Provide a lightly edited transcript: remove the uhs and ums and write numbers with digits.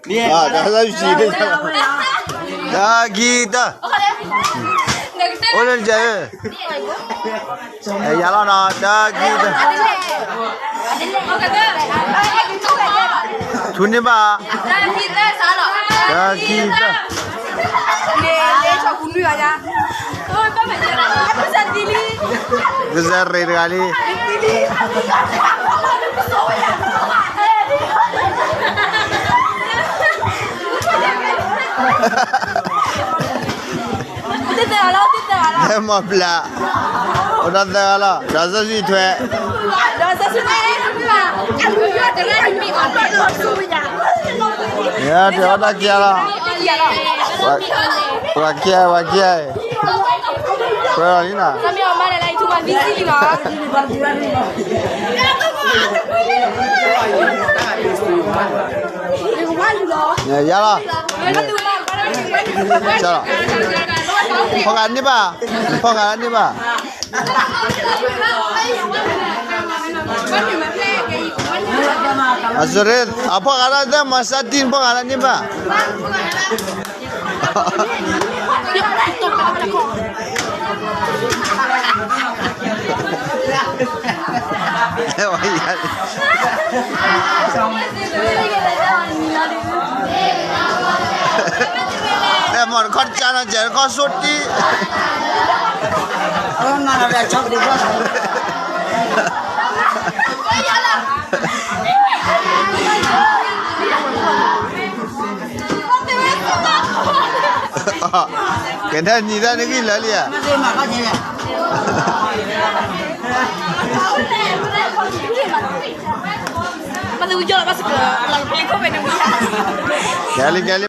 dah saya sih. Dah kita. Orang jaya. Ya lah nak dah kita. Tuni ba? Dah kita. Besar kali. Emma pula. Udah dah lah. Rasa sih tu. Ya, dia ada kia lah. Wakia. Kau ni nak? Kami orang mana lagi cuma visi lah. Ya lah. Cakap. Pengan ni ba? Pengan ni ba? Azurin, apa kerana masa tin pengan ni ba? Lemon kerja aja, kau suti. Orang mana ada cok di bawah. Kena ni dah ni gila dia. Masih makan je. Masa hujung lah masuk ke. Kalau pelih kau pengen. Kali-kali